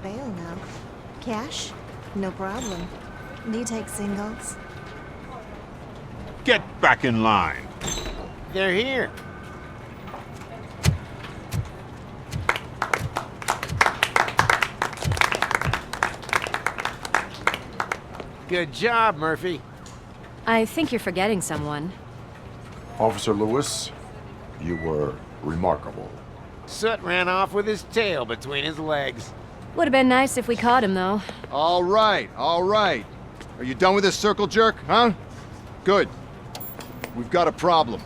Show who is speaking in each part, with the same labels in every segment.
Speaker 1: bail now. Cash? No problem. Do you take singles?
Speaker 2: Get back in line.
Speaker 3: They're here. Good job, Murphy.
Speaker 4: I think you're forgetting someone.
Speaker 5: Officer Lewis, you were remarkable.
Speaker 3: Soot ran off with his tail between his legs.
Speaker 4: Would have been nice if we caught him, though.
Speaker 6: All right, all right. Are you done with this circle jerk, huh? Good. We've got a problem.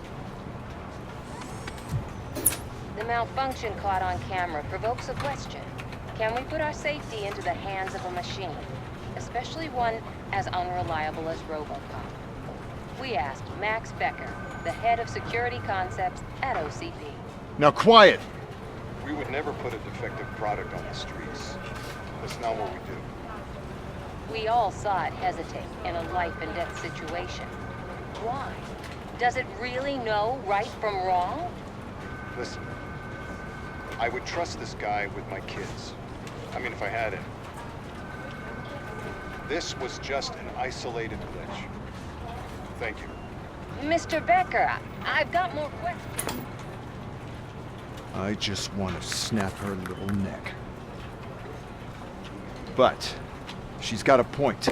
Speaker 7: The malfunction caught on camera provokes a question. Can we put our safety into the hands of a machine? Especially one as unreliable as RoboCop. We asked Max Becker, the head of security concepts at OCP.
Speaker 6: Now quiet!
Speaker 8: We would never put a defective product on the streets. That's not what we do.
Speaker 7: We all saw it hesitate in a life and death situation. Why? Does it really know right from wrong?
Speaker 8: Listen, I would trust this guy with my kids. I mean, if I had any. This was just an isolated glitch. Thank you.
Speaker 7: Mr. Becker, I've got more questions.
Speaker 6: I just want to snap her little neck. But she's got a point.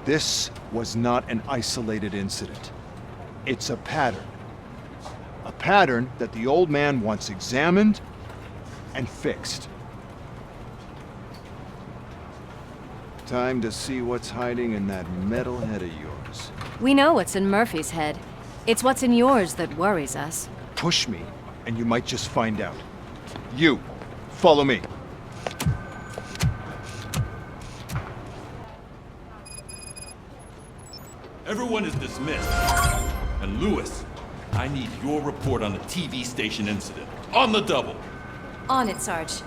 Speaker 6: This was not an isolated incident. It's a pattern. A pattern that the old man wants examined and fixed. Time to see what's hiding in that metal head of yours.
Speaker 4: We know what's in Murphy's head. It's what's in yours that worries us.
Speaker 6: Push me, and you might just find out. You, follow me.
Speaker 9: Everyone is dismissed. And Lewis, I need your report on the TV station incident. On the double.
Speaker 4: On it, Sarge.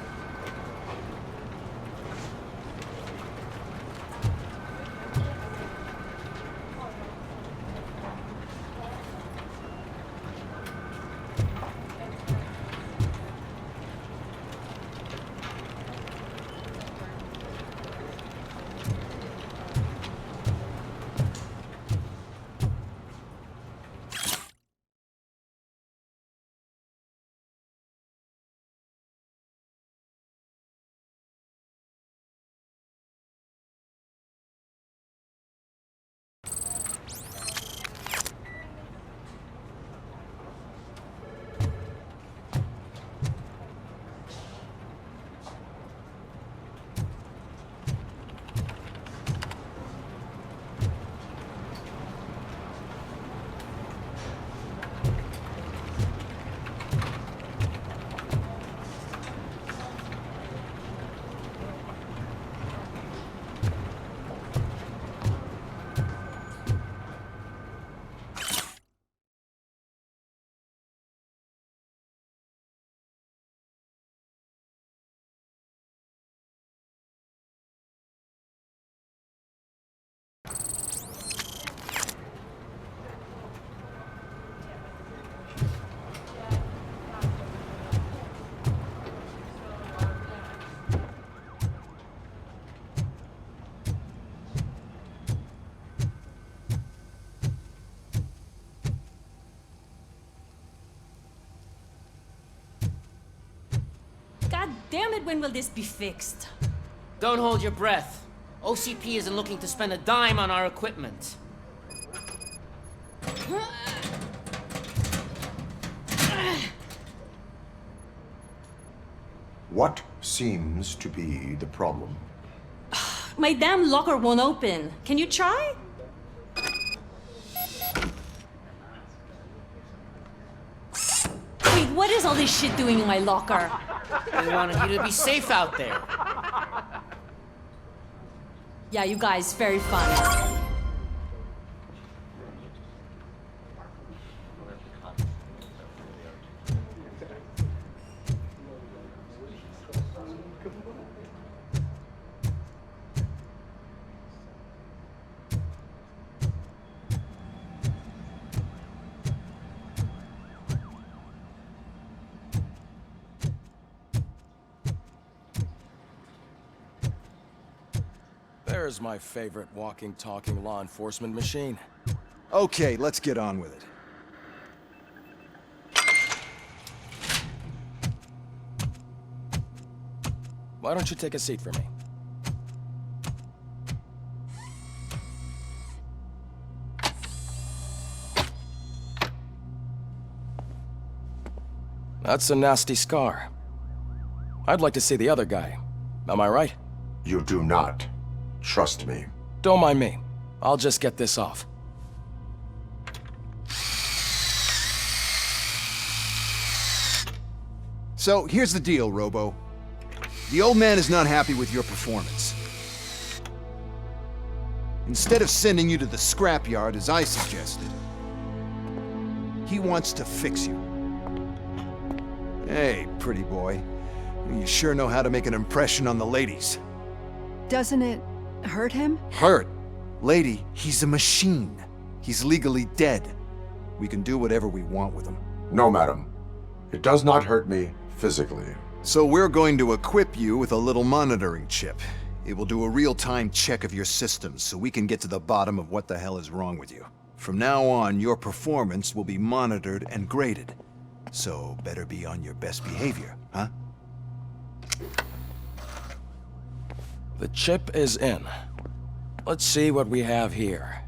Speaker 10: God damn it, when will this be fixed?
Speaker 11: Don't hold your breath. OCP isn't looking to spend a dime on our equipment.
Speaker 5: What seems to be the problem?
Speaker 10: My damn locker won't open. Can you try? Wait, what is all this shit doing in my locker?
Speaker 11: We wanted you to be safe out there.
Speaker 10: Yeah, you guys, very funny.
Speaker 12: There's my favorite walking, talking law enforcement machine.
Speaker 6: Okay, let's get on with it.
Speaker 12: Why don't you take a seat for me? That's a nasty scar. I'd like to see the other guy. Am I right?
Speaker 5: You do not. Trust me.
Speaker 12: Don't mind me. I'll just get this off.
Speaker 6: So, here's the deal, Robo. The old man is not happy with your performance. Instead of sending you to the scrapyard as I suggested, he wants to fix you. Hey, pretty boy. You sure know how to make an impression on the ladies.
Speaker 13: Doesn't it hurt him?
Speaker 6: Hurt? Lady, he's a machine. He's legally dead. We can do whatever we want with him.
Speaker 5: No, madam. It does not hurt me physically.
Speaker 6: So we're going to equip you with a little monitoring chip. It will do a real-time check of your systems so we can get to the bottom of what the hell is wrong with you. From now on, your performance will be monitored and graded. So better be on your best behavior, huh?
Speaker 12: The chip is in. Let's see what we have here.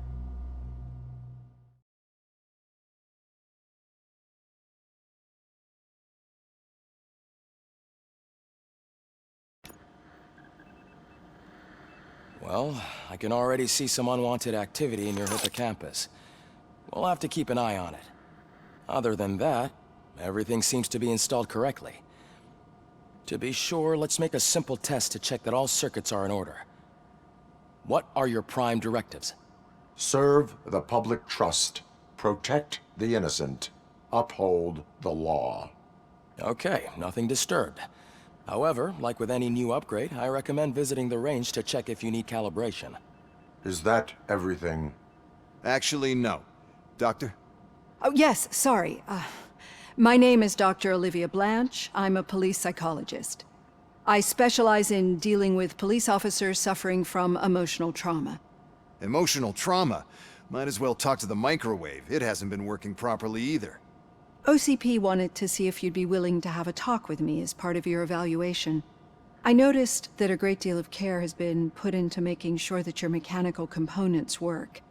Speaker 12: Well, I can already see some unwanted activity in your hippocampus. We'll have to keep an eye on it. Other than that, everything seems to be installed correctly. To be sure, let's make a simple test to check that all circuits are in order. What are your prime directives?
Speaker 5: Serve the public trust. Protect the innocent. Uphold the law.
Speaker 12: Okay, nothing disturbed. However, like with any new upgrade, I recommend visiting the range to check if you need calibration.
Speaker 5: Is that everything?
Speaker 6: Actually, no. Doctor?
Speaker 13: Oh, yes, sorry. My name is Dr. Olivia Blanche. I'm a police psychologist. I specialize in dealing with police officers suffering from emotional trauma.
Speaker 6: Emotional trauma? Might as well talk to the microwave. It hasn't been working properly either.
Speaker 13: OCP wanted to see if you'd be willing to have a talk with me as part of your evaluation. I noticed that a great deal of care has been put into making sure that your mechanical components work.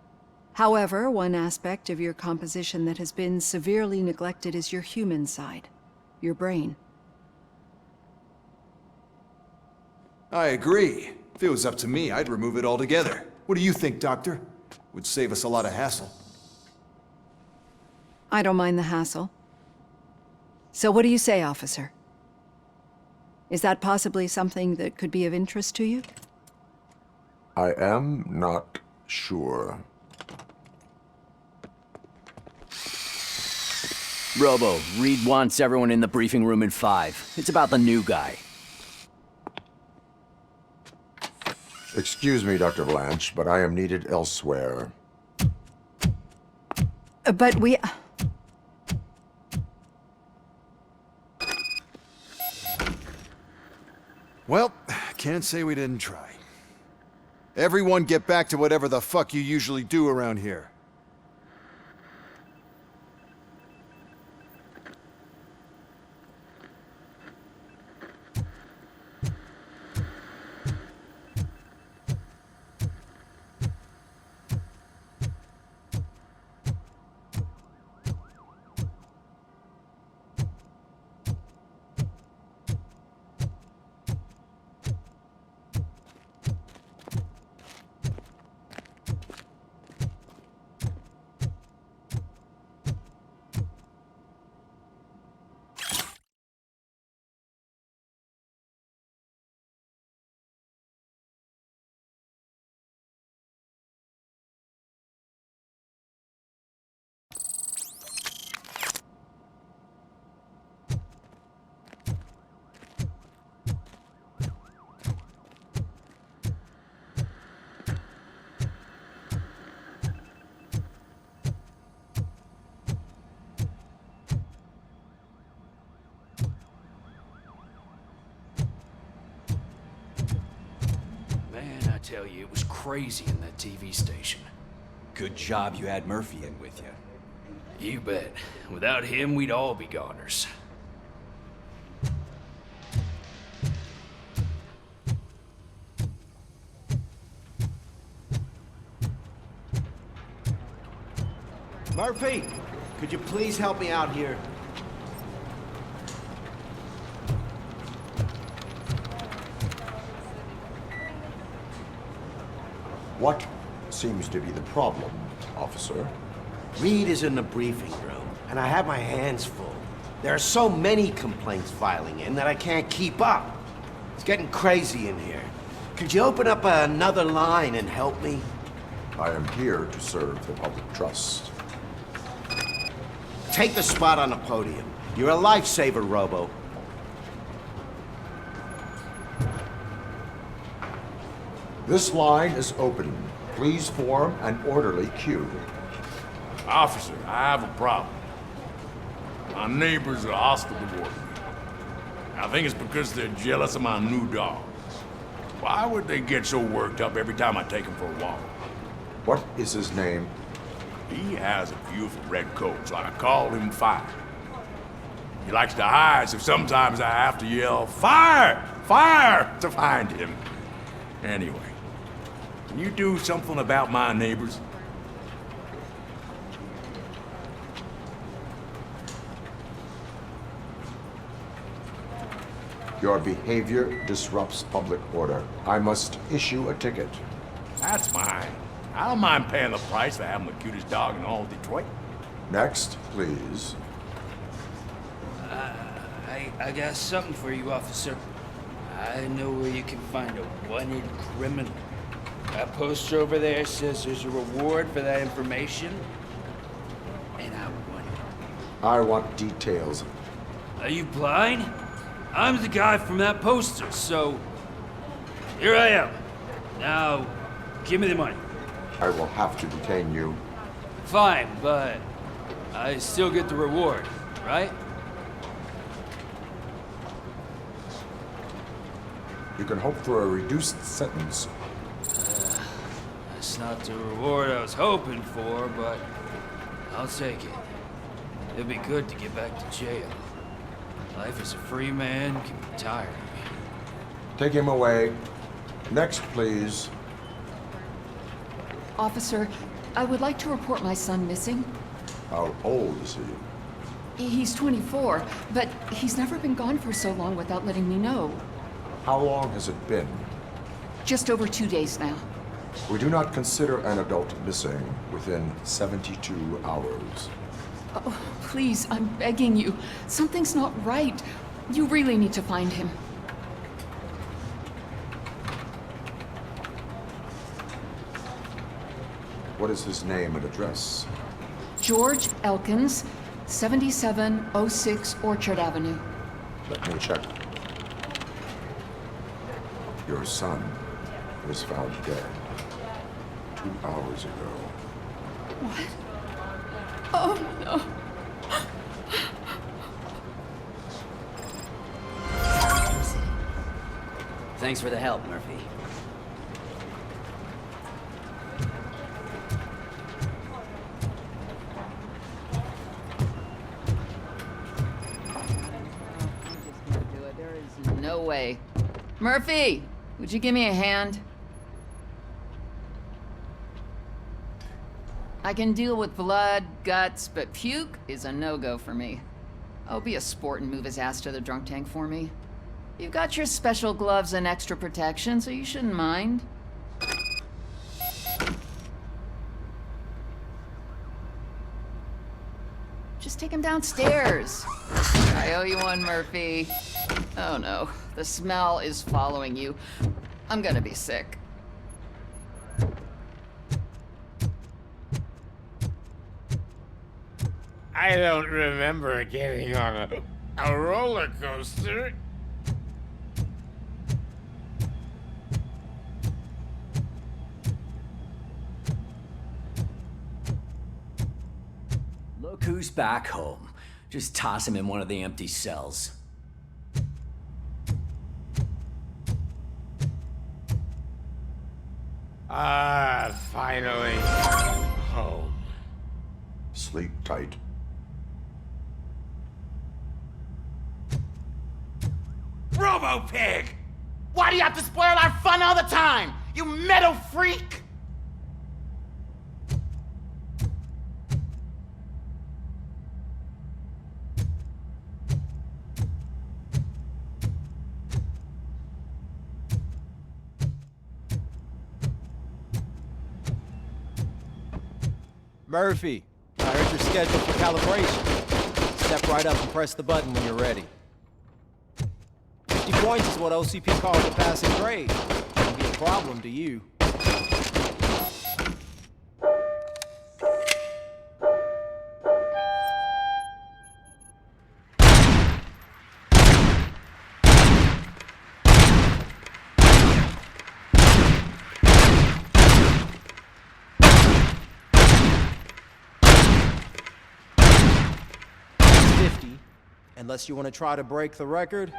Speaker 13: However, one aspect of your composition that has been severely neglected is your human side, your brain.
Speaker 6: I agree. If it was up to me, I'd remove it altogether. What do you think, Doctor? Would save us a lot of hassle.
Speaker 13: I don't mind the hassle. So what do you say, officer? Is that possibly something that could be of interest to you?
Speaker 5: I am not sure.
Speaker 14: Robo, Reed wants everyone in the briefing room in 5. It's about the new guy.
Speaker 5: Excuse me, Dr. Blanche, but I am needed elsewhere.
Speaker 13: But we...
Speaker 6: Well, can't say we didn't try. Everyone get back to whatever the fuck you usually do around here.
Speaker 15: tell you, it was crazy in that TV station.
Speaker 16: Good job you had Murphy in with you.
Speaker 15: You bet. Without him, we'd all be goners.
Speaker 17: Murphy, could you please help me out here?
Speaker 5: What seems to be the problem, officer?
Speaker 17: Reed is in the briefing room, and I have my hands full. There are so many complaints filing in that I can't keep up. It's getting crazy in here. Could you open up another line and help me?
Speaker 5: I am here to serve the public trust.
Speaker 17: Take the spot on the podium. You're a lifesaver, Robo.
Speaker 5: This line is open. Please form an orderly queue.
Speaker 9: Officer, I have a problem. My neighbors are hostile toward me. I think it's because they're jealous of my new dogs. Why would they get so worked up every time I take him for a walk?
Speaker 5: What is his name?
Speaker 9: He has a beautiful red coat, so I call him Fire. He likes to hide, so sometimes I have to yell, "Fire! Fire!" to find him. Anyway, can you do something about my neighbors?
Speaker 5: Your behavior disrupts public order. I must issue a ticket.
Speaker 9: That's fine. I don't mind paying the price for having the cutest dog in all of Detroit.
Speaker 5: Next, please.
Speaker 18: I got something for you, officer. I know where you can find a wanted criminal. That poster over there says there's a reward for that information, and I want it.
Speaker 5: I want details.
Speaker 18: Are you blind? I'm the guy from that poster, so here I am. Now, give me the money.
Speaker 5: I will have to detain you.
Speaker 18: Fine, but I still get the reward, right?
Speaker 5: You can hope for a reduced sentence.
Speaker 18: That's not the reward I was hoping for, but I'll take it. It'll be good to get back to jail. Life as a free man can be tiring.
Speaker 5: Take him away. Next, please.
Speaker 19: Officer, I would like to report my son missing.
Speaker 5: How old is he?
Speaker 19: He's 24, but he's never been gone for so long without letting me know.
Speaker 5: How long has it been?
Speaker 19: Just over 2 days now.
Speaker 5: We do not consider an adult missing within 72 hours.
Speaker 19: Oh, please, I'm begging you. Something's not right. You really need to find him.
Speaker 5: What is his name and address?
Speaker 19: George Elkins, 7706 Orchard Avenue.
Speaker 5: Let me check. Your son was found dead 2 hours ago.
Speaker 19: What? Oh, no.
Speaker 14: Thanks for the help, Murphy.
Speaker 19: There is no way. Murphy, would you give me a hand? I can deal with blood, guts, but puke is a no-go for me. Oh, be a sport and move his ass to the drunk tank for me. You've got your special gloves and extra protection, so you shouldn't mind. Just take him downstairs. I owe you one, Murphy. Oh no, the smell is following you. I'm gonna be sick.
Speaker 3: I don't remember getting on a roller coaster.
Speaker 14: Look who's back home. Just toss him in one of the empty cells.
Speaker 3: Finally. Home.
Speaker 5: Sleep tight.
Speaker 11: RoboPig! Why do you have to spoil our fun all the time? You metal freak!
Speaker 20: Murphy, I heard you're scheduled for calibration. Step right up and press the button when you're ready. 50 points is what OCP calls a passing grade. Won't be a problem to you. Unless you want to try to break the record.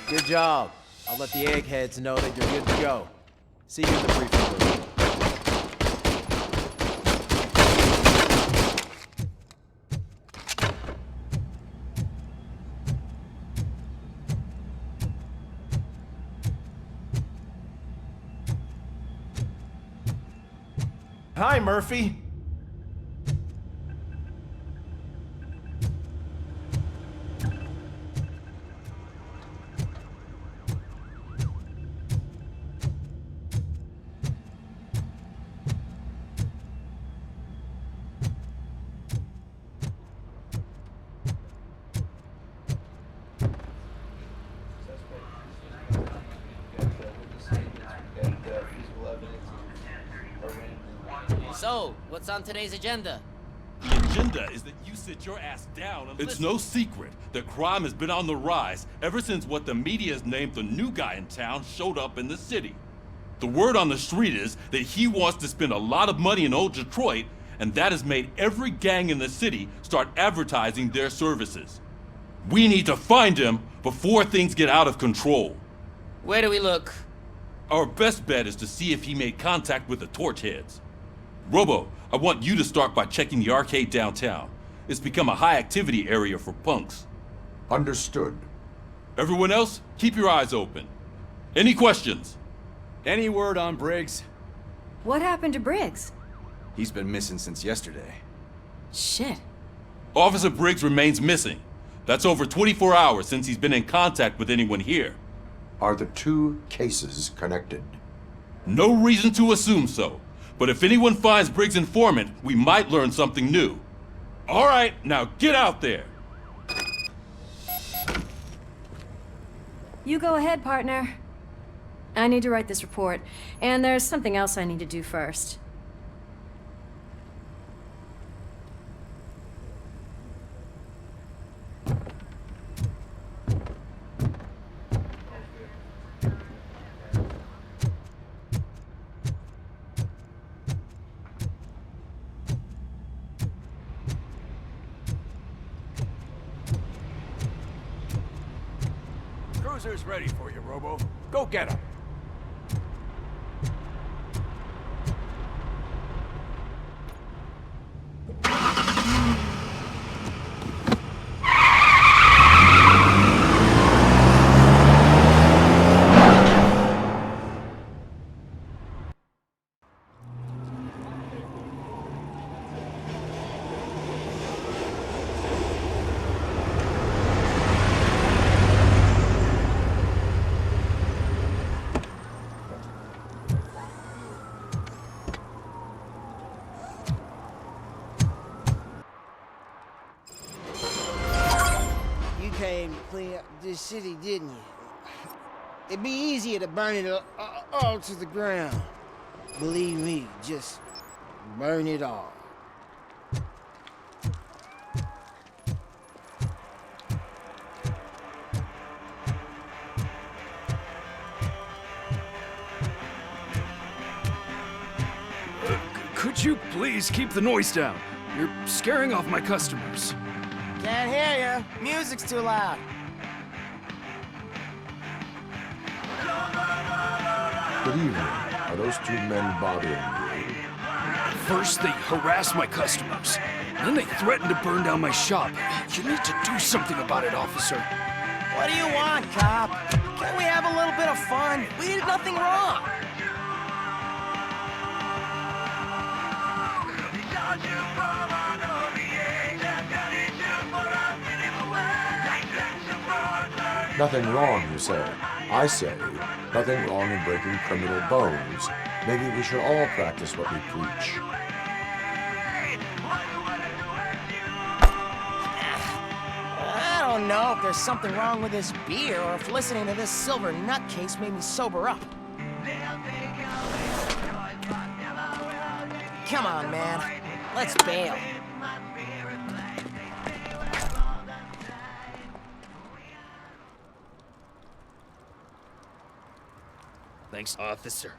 Speaker 20: Good job. I'll let the eggheads know that you're good to go. See you in the briefing room.
Speaker 21: Hi, Murphy.
Speaker 11: So, what's on today's agenda?
Speaker 22: The agenda is that you sit your ass down and listen. It's no secret that crime has been on the rise ever since what the media has named the new guy in town showed up in the city. The word on the street is that he wants to spend a lot of money in old Detroit, and that has made every gang in the city start advertising their services. We need to find him before things get out of control.
Speaker 11: Where do we look?
Speaker 22: Our best bet is to see if he made contact with the Torchheads. Robo, I want you to start by checking the arcade downtown. It's become a high-activity area for punks.
Speaker 5: Understood.
Speaker 22: Everyone else, keep your eyes open. Any questions?
Speaker 16: Any word on Briggs?
Speaker 4: What happened to Briggs?
Speaker 16: He's been missing since yesterday.
Speaker 4: Shit.
Speaker 22: Officer Briggs remains missing. That's over 24 hours since he's been in contact with anyone here.
Speaker 5: Are the two cases connected?
Speaker 22: No reason to assume so. But if anyone finds Briggs' informant, we might learn something new. All right, now get out there.
Speaker 4: You go ahead, partner. I need to write this report, and there's something else I need to do first.
Speaker 9: Cruiser's ready for you, Robo. Go get him.
Speaker 1: clean up this city, didn't you? It'd be easier to burn it all to the ground. Believe me, just burn it all.
Speaker 15: Could you please keep the noise down? You're scaring off my customers.
Speaker 1: Can't hear you. Music's too loud.
Speaker 5: Good evening. Are those two men bothering you?
Speaker 15: First, they harass my customers. Then they threaten to burn down my shop. You need to do something about it, officer.
Speaker 1: What do you want, cop? Can't we have a little bit of fun? We did nothing wrong.
Speaker 5: Nothing wrong, you say. I say, nothing wrong in breaking criminal bones. Maybe we should all practice what we preach.
Speaker 1: I don't know if there's something wrong with this beer or if listening to this silver nutcase made me sober up. Come on, man. Let's bail.
Speaker 15: Thanks, officer.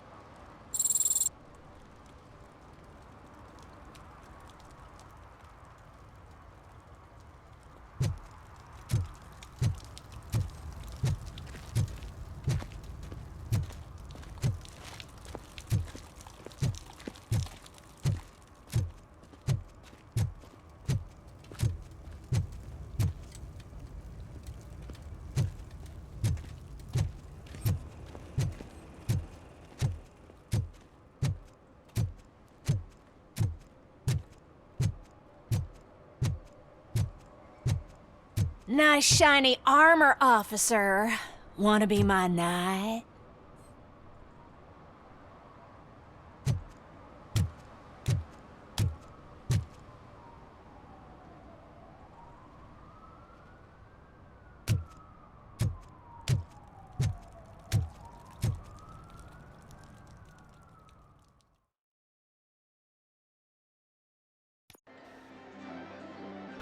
Speaker 21: Nice shiny armor, officer. Wanna be my knight?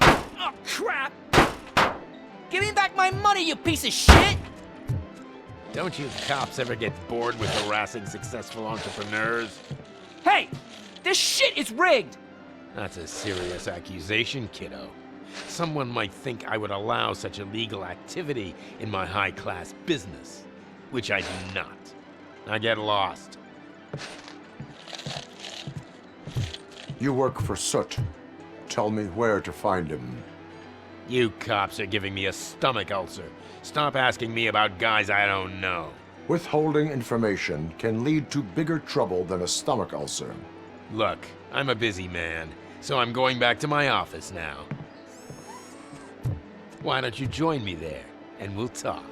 Speaker 11: Oh, crap! Give me back my money, you piece of shit!
Speaker 3: Don't you cops ever get bored with harassing successful entrepreneurs?
Speaker 11: Hey! This shit is rigged!
Speaker 3: That's a serious accusation, kiddo. Someone might think I would allow such illegal activity in my high-class business, which I do not. I get lost.
Speaker 5: You work for Soot. Tell me where to find him.
Speaker 3: You cops are giving me a stomach ulcer. Stop asking me about guys I don't know.
Speaker 5: Withholding information can lead to bigger trouble than a stomach ulcer.
Speaker 3: Look, I'm a busy man, so I'm going back to my office now. Why don't you join me there, and we'll talk.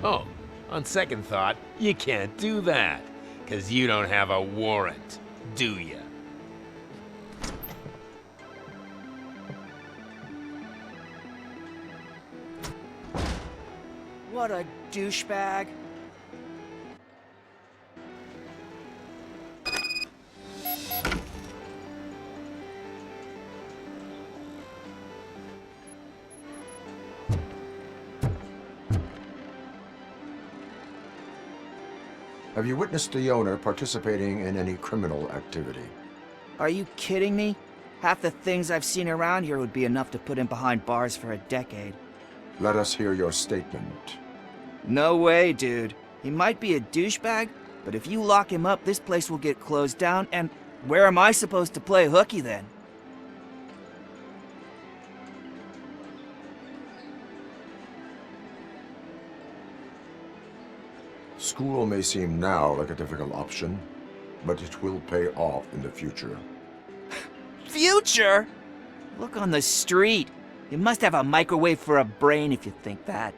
Speaker 3: Oh, on second thought, you can't do that, 'cause you don't have a warrant, do ya?
Speaker 1: What a douchebag.
Speaker 5: Have you witnessed the owner participating in any criminal activity?
Speaker 23: Are you kidding me? Half the things I've seen around here would be enough to put him behind bars for a decade.
Speaker 5: Let us hear your statement.
Speaker 23: No way, dude. He might be a douchebag, but if you lock him up, this place will get closed down, and where am I supposed to play hooky then?
Speaker 5: School may seem now like a difficult option, but it will pay off in the future.
Speaker 23: Future? Look on the street. You must have a microwave for a brain if you think that.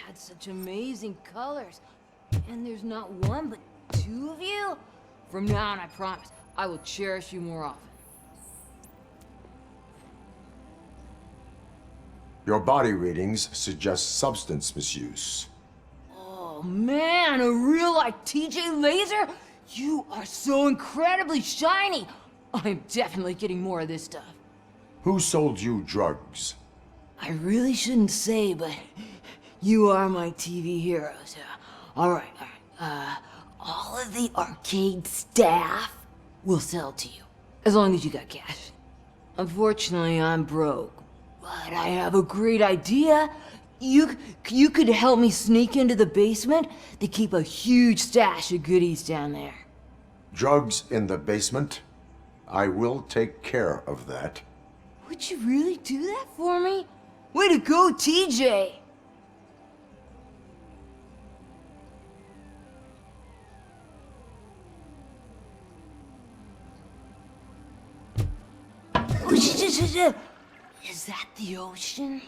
Speaker 2: had such amazing colors. And there's not one, but two of you? From now on, I promise, I will cherish you more often.
Speaker 5: Your body readings suggest substance misuse.
Speaker 2: Oh man, a real like TJ Laser? You are so incredibly shiny! I'm definitely getting more of this stuff.
Speaker 5: Who sold you drugs?
Speaker 2: I really shouldn't say, but you are my TV heroes. Alright. All of the arcade staff will sell to you, as long as you got cash. Unfortunately, I'm broke, but I have a great idea. You could help me sneak into the basement. They keep a huge stash of goodies down there.
Speaker 5: Drugs in the basement? I will take care of that.
Speaker 2: Would you really do that for me? Way to go, TJ! Is that the ocean?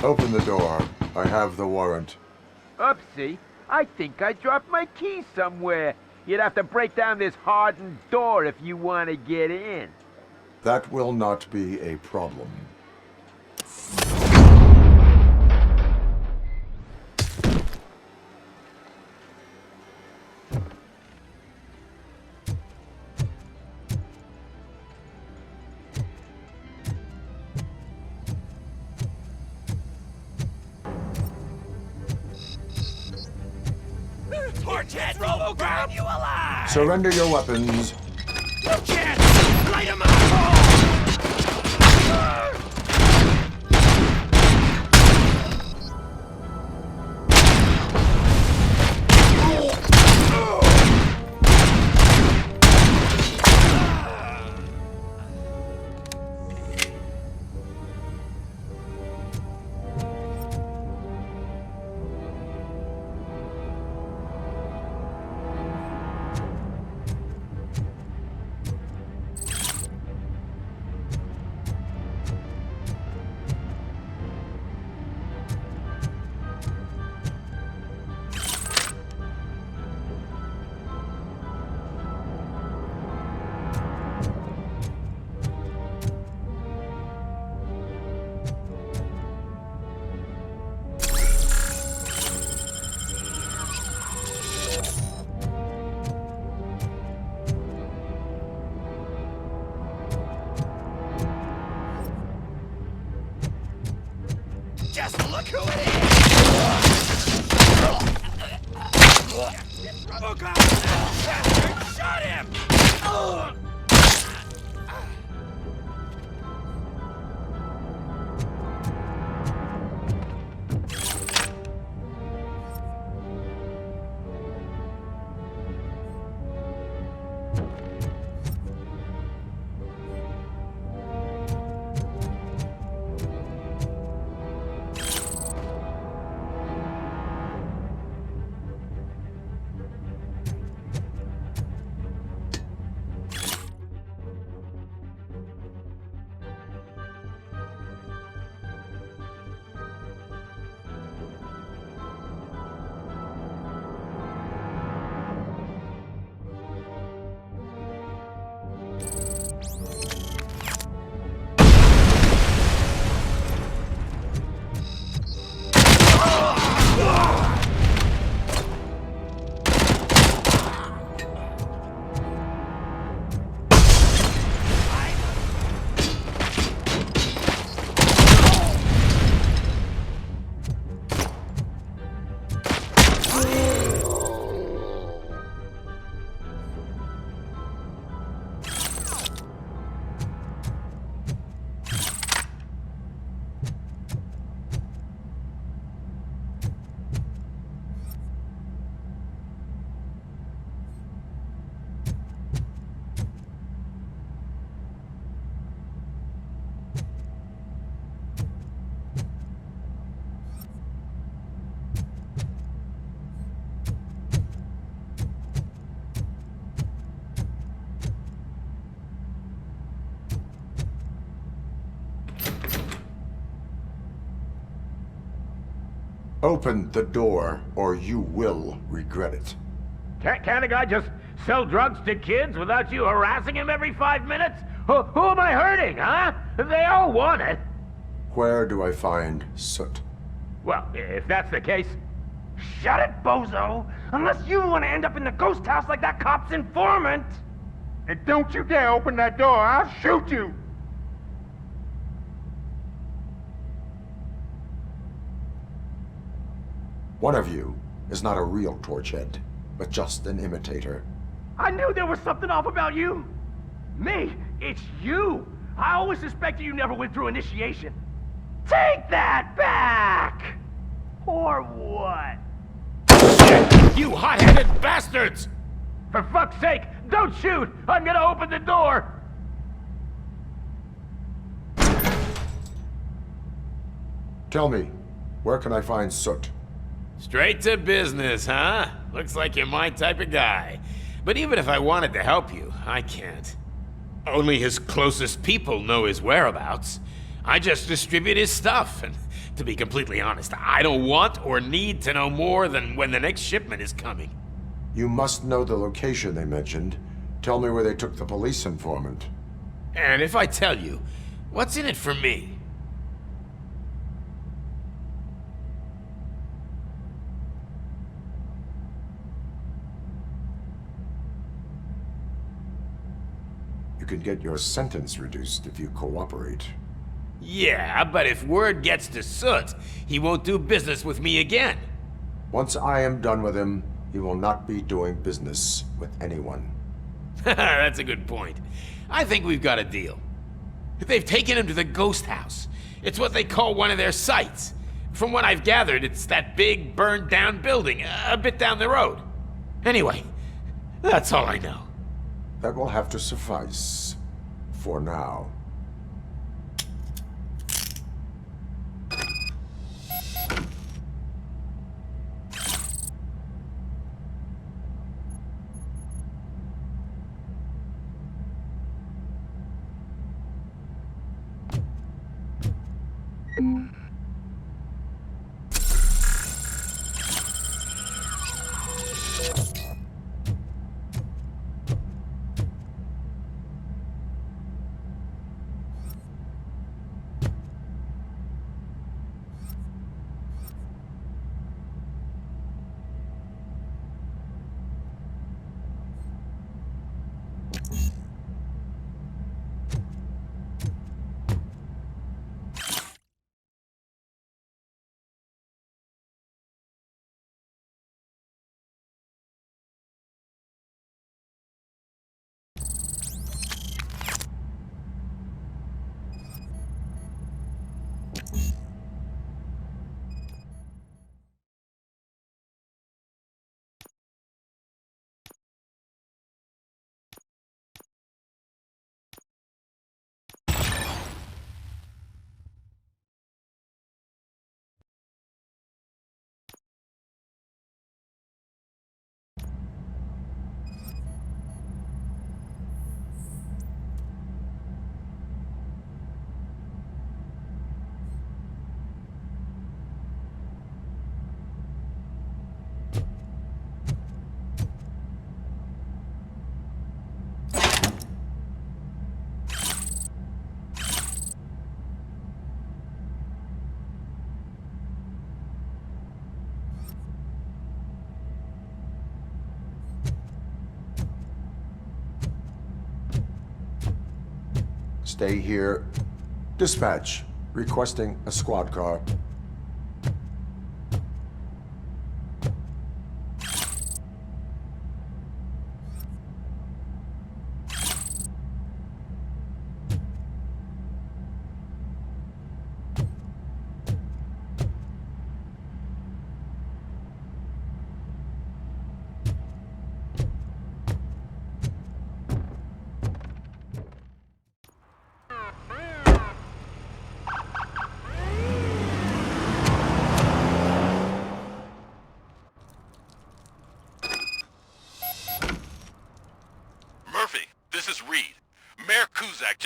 Speaker 5: Open the door. I have the warrant.
Speaker 3: Oopsie, I think I dropped my keys somewhere. You'd have to break down this hardened door if you want to get in.
Speaker 5: That will not be a problem.
Speaker 15: Torchhead, RoboCop, you alive!
Speaker 5: Surrender your weapons.
Speaker 15: You can't light him up! Just look who it is! RoboCop! Bastard! Shot him!
Speaker 5: Open the door, or you will regret it.
Speaker 7: Can't a guy just sell drugs to kids without you harassing him every 5 minutes? Who am I hurting, huh? They all want it.
Speaker 5: Where do I find Soot?
Speaker 7: Well, if that's the case, shut it, bozo! Unless you want to end up in the ghost house like that cop's informant! And don't you dare open that door, I'll shoot you!
Speaker 5: One of you is not a real Torchhead, but just an imitator.
Speaker 7: I knew there was something off about you! Me? It's you! I always suspected you never went through initiation. Take that back! Or what? Shit! You hot-headed bastards! For fuck's sake, don't shoot! I'm gonna open the door!
Speaker 5: Tell me, where can I find Soot?
Speaker 3: Straight to business, huh? Looks like you're my type of guy. But even if I wanted to help you, I can't. Only his closest people know his whereabouts. I just distribute his stuff, and to be completely honest, I don't want or need to know more than when the next shipment is coming.
Speaker 5: You must know the location they mentioned. Tell me where they took the police informant.
Speaker 3: And if I tell you, what's in it for me?
Speaker 5: You can get your sentence reduced if you cooperate.
Speaker 3: Yeah, but if word gets to Soot, he won't do business with me again.
Speaker 5: Once I am done with him, he will not be doing business with anyone.
Speaker 3: That's a good point. I think we've got a deal. They've taken him to the ghost house. It's what they call one of their sites. From what I've gathered, it's that big, burned-down building, a bit down the road. Anyway, that's all I know.
Speaker 5: That will have to suffice. For now. Stay here. Dispatch. Requesting a squad car.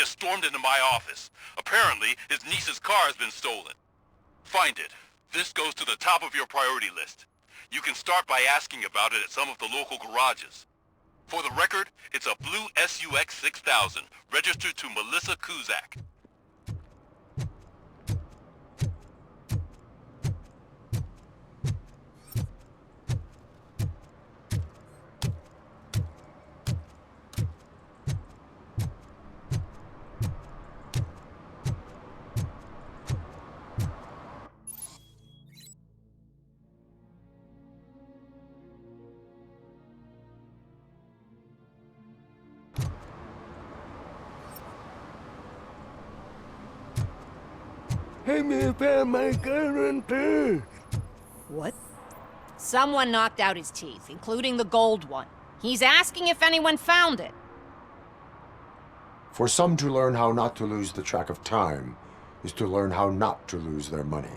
Speaker 22: Stormed into my office. Apparently, his niece's car has been stolen. Find it. This goes to the top of your priority list. You can start by asking about it at some of the local garages. For the record, it's a blue SUX 6000, registered to Melissa Kuzak.
Speaker 21: Hey, me found my gun too. What? Someone knocked out his teeth, including the gold one. He's asking if anyone found it.
Speaker 5: For some to learn how not to lose the track of time is to learn how not to lose their money.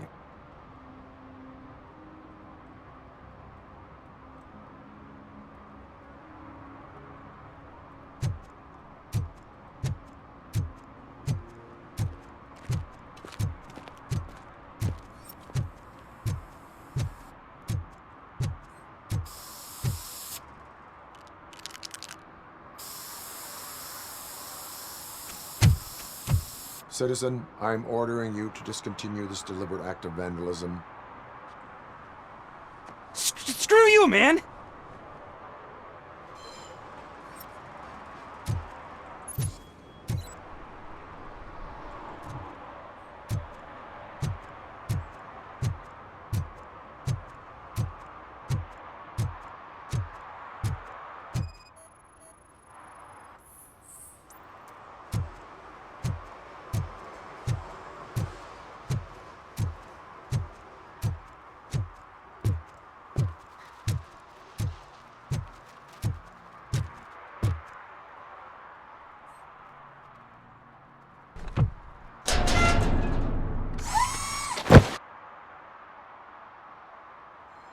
Speaker 5: Citizen, I'm ordering you to discontinue this deliberate act of vandalism.
Speaker 23: Screw you, man!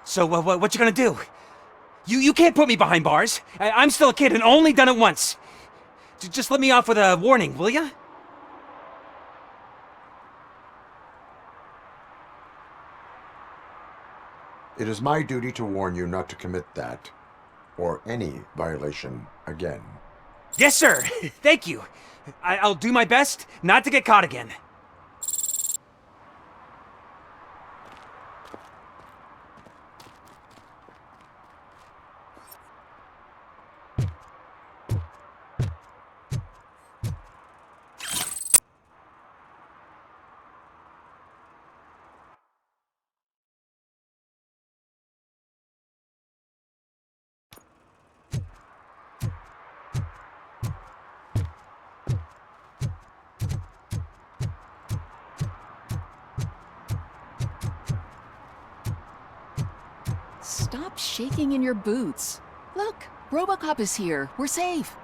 Speaker 23: So, what you gonna do? You can't put me behind bars. I'm still a kid and only done it once. Just let me off with a warning, will ya?
Speaker 5: It is my duty to warn you not to commit that, or any violation again.
Speaker 23: Yes, sir! Thank you. I'll do my best not to get caught again.
Speaker 19: Stop shaking in your boots. Look, RoboCop is here. We're safe.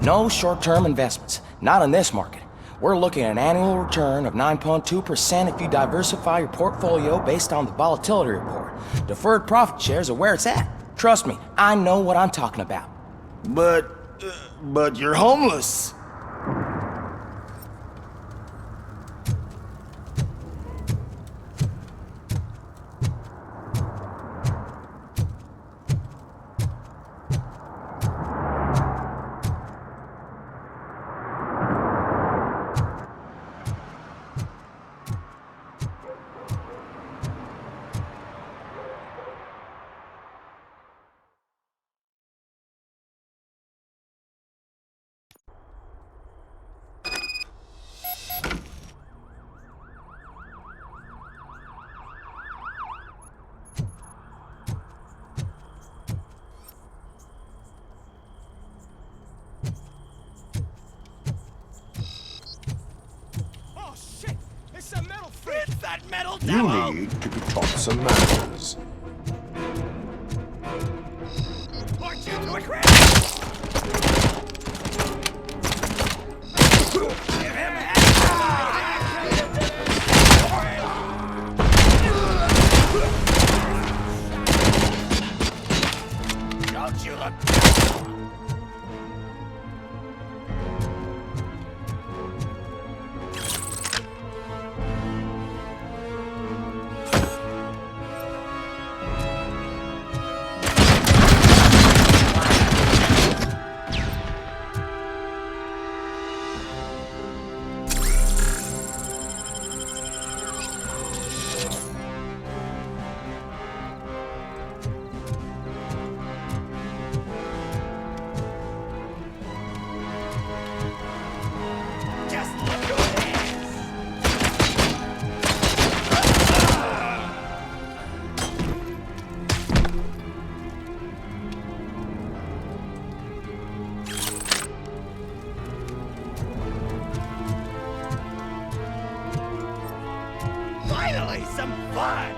Speaker 8: No short-term investments, not in this market. We're looking at an annual return of 9.2% if you diversify your portfolio based on the volatility report. Deferred profit shares are where it's at. Trust me, I know what I'm talking about.
Speaker 17: But you're homeless.
Speaker 7: metal
Speaker 5: You
Speaker 7: devil!
Speaker 5: need to be taught some manners.
Speaker 7: Point you to a grave! Give him Don't you look... Just look who it is! Finally, some fun!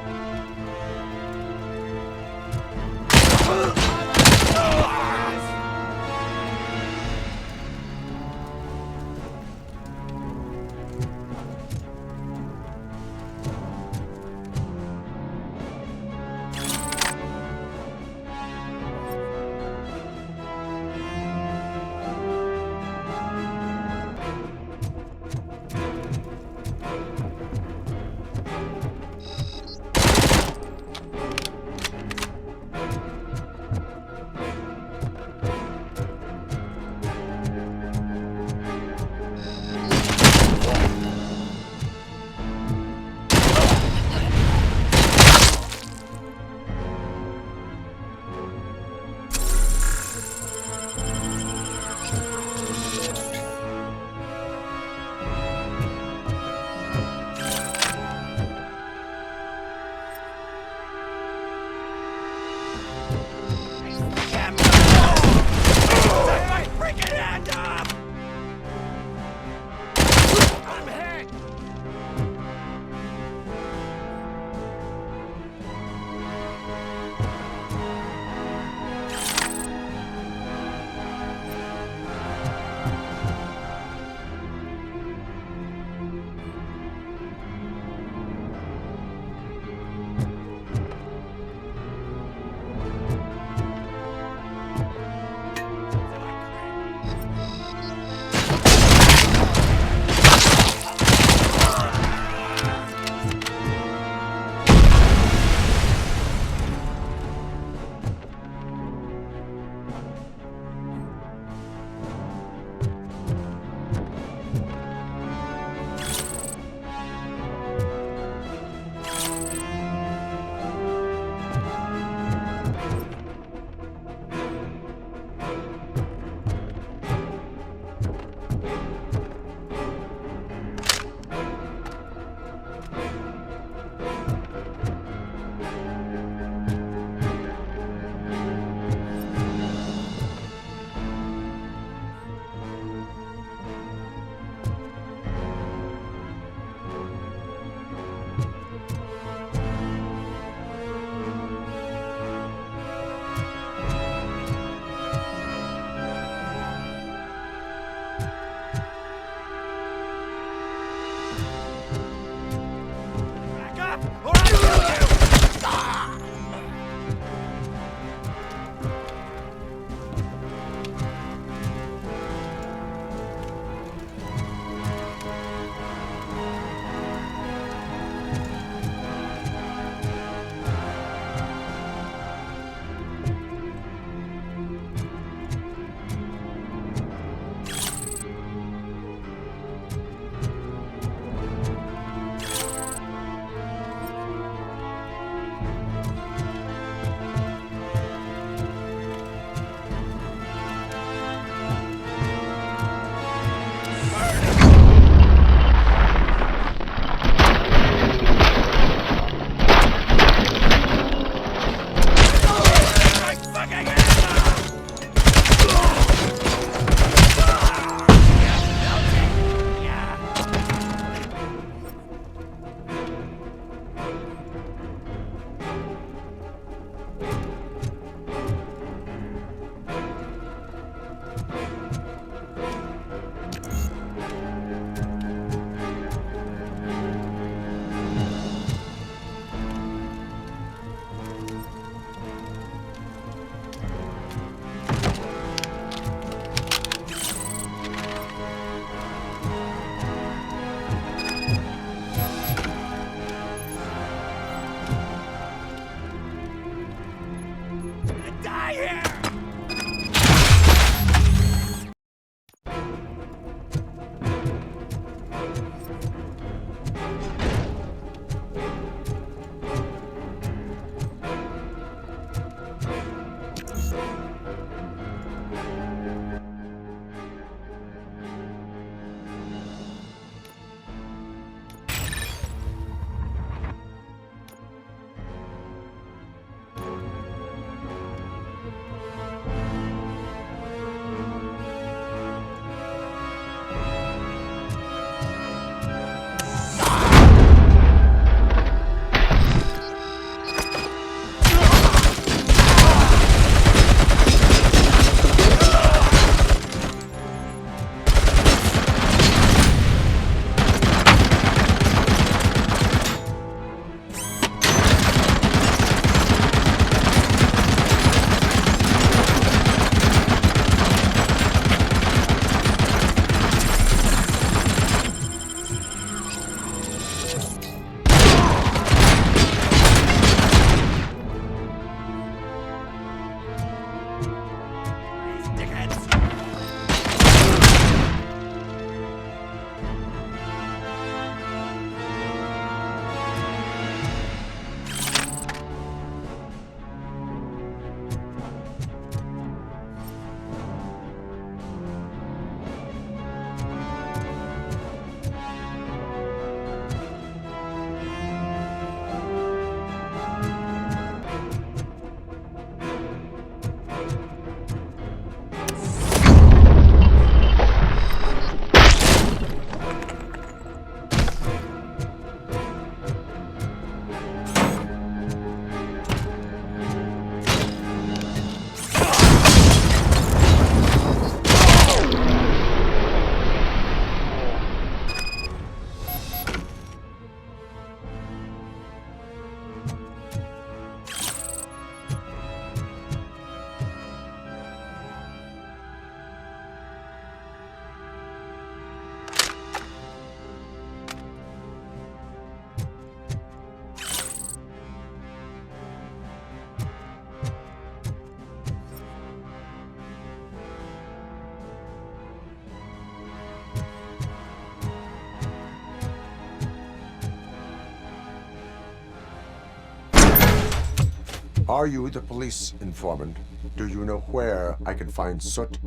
Speaker 5: Are you the police informant? Do you know where I can find Soot?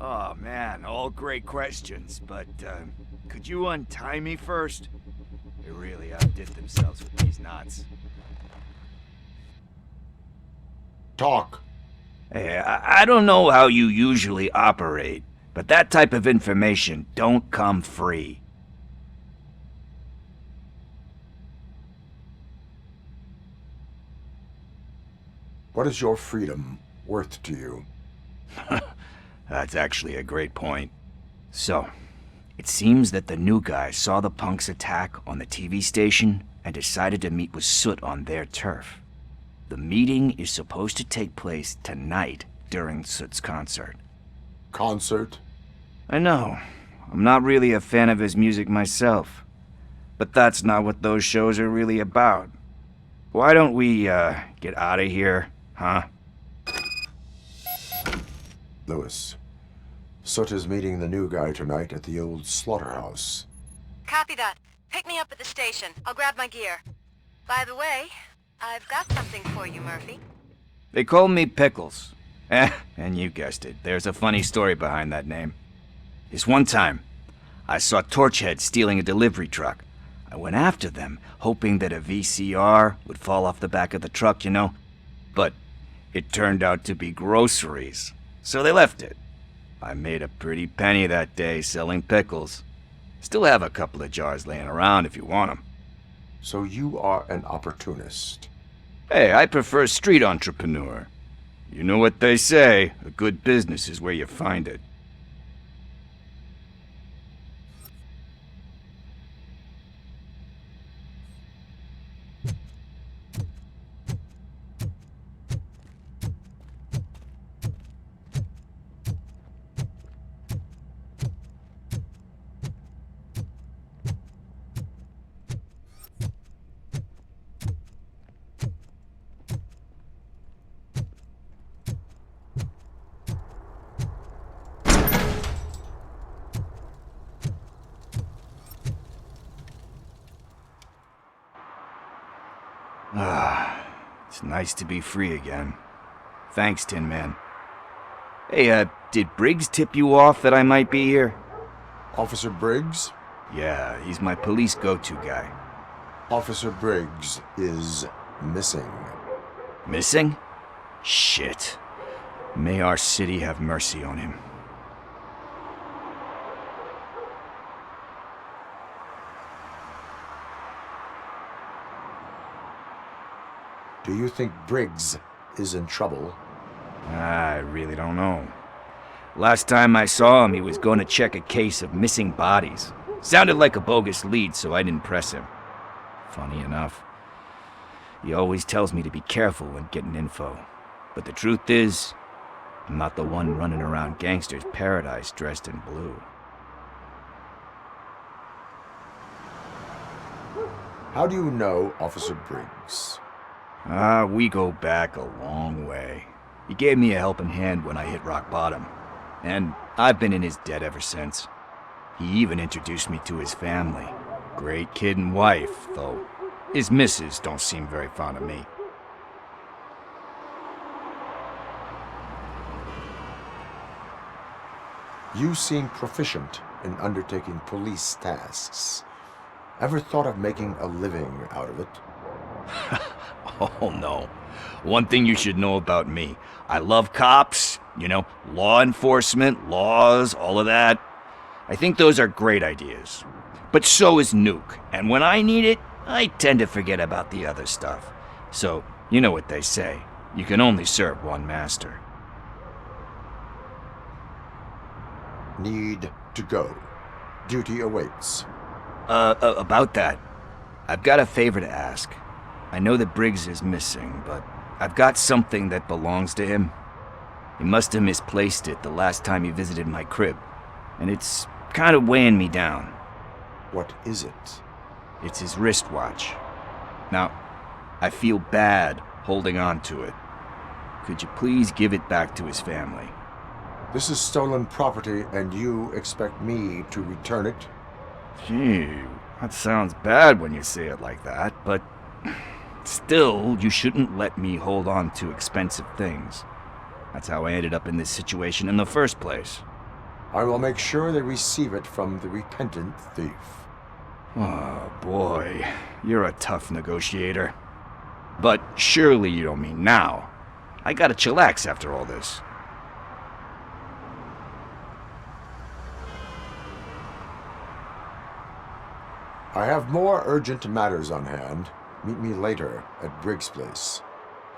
Speaker 10: Oh man, all great questions, but could you untie me first? They really outdid themselves with these knots.
Speaker 5: Talk.
Speaker 10: Hey, I don't know how you usually operate, but that type of information don't come free.
Speaker 5: What is your freedom worth to you?
Speaker 10: That's actually a great point. So, it seems that the new guy saw the punks' attack on the TV station and decided to meet with Soot on their turf. The meeting is supposed to take place tonight during Soot's concert.
Speaker 5: Concert?
Speaker 10: I know. I'm not really a fan of his music myself. But that's not what those shows are really about. Why don't we, get out of here, huh?
Speaker 5: Lewis, Soot is meeting the new guy tonight at the old slaughterhouse.
Speaker 12: Copy that. Pick me up at the station. I'll grab my gear. By the way, I've got something for you, Murphy.
Speaker 10: They call me Pickles. And you guessed it, there's a funny story behind that name. This one time, I saw Torchhead stealing a delivery truck. I went after them, hoping that a VCR would fall off the back of the truck, you know? But it turned out to be groceries, so they left it. I made a pretty penny that day selling pickles. Still have a couple of jars laying around if you want them.
Speaker 5: So you are an opportunist?
Speaker 10: Hey, I prefer street entrepreneur. You know what they say, a good business is where you find it. It's nice to be free again. Thanks, Tin Man. Hey, did Briggs tip you off that I might be here?
Speaker 5: Officer Briggs?
Speaker 10: Yeah, he's my police go-to guy.
Speaker 5: Officer Briggs is missing.
Speaker 10: Missing? Shit. May our city have mercy on him.
Speaker 5: Do you think Briggs is in trouble?
Speaker 10: I really don't know. Last time I saw him, he was going to check a case of missing bodies. Sounded like a bogus lead, so I didn't press him. Funny enough. He always tells me to be careful when getting info. But the truth is, I'm not the one running around Gangster's Paradise dressed in blue.
Speaker 5: How do you know Officer Briggs?
Speaker 10: We go back a long way. He gave me a helping hand when I hit rock bottom. And I've been in his debt ever since. He even introduced me to his family. Great kid and wife, though his missus don't seem very fond of me.
Speaker 5: You seem proficient in undertaking police tasks. Ever thought of making a living out of it?
Speaker 10: Oh no. One thing you should know about me. I love cops, you know, law enforcement, laws, all of that. I think those are great ideas. But so is Nuke, and when I need it, I tend to forget about the other stuff. So, you know what they say. You can only serve one master.
Speaker 5: Need to go. Duty awaits.
Speaker 10: About that. I've got a favor to ask. I know that Briggs is missing, but I've got something that belongs to him. He must have misplaced it the last time he visited my crib, and it's kind of weighing me down.
Speaker 5: What is it?
Speaker 10: It's his wristwatch. Now, I feel bad holding on to it. Could you please give it back to his family?
Speaker 5: This is stolen property, and you expect me to return it?
Speaker 10: Gee, that sounds bad when you say it like that, but Still, you shouldn't let me hold on to expensive things. That's how I ended up in this situation in the first place.
Speaker 5: I will make sure they receive it from the repentant thief.
Speaker 10: Oh, boy. You're a tough negotiator. But surely you don't mean now. I gotta chillax after all this.
Speaker 5: I have more urgent matters on hand. Meet me later at Briggs' place.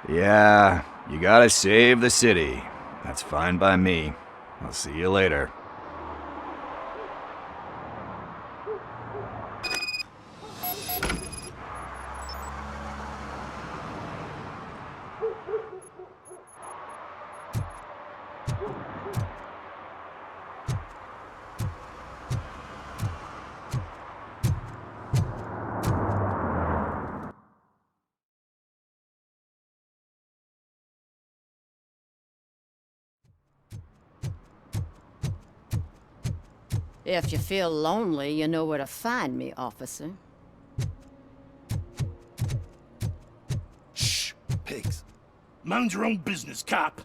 Speaker 10: Yeah, you gotta save the city. That's fine by me. I'll see you later.
Speaker 21: If you feel lonely, you know where to find me, officer.
Speaker 15: Shh, pigs. Mind your own business, cop.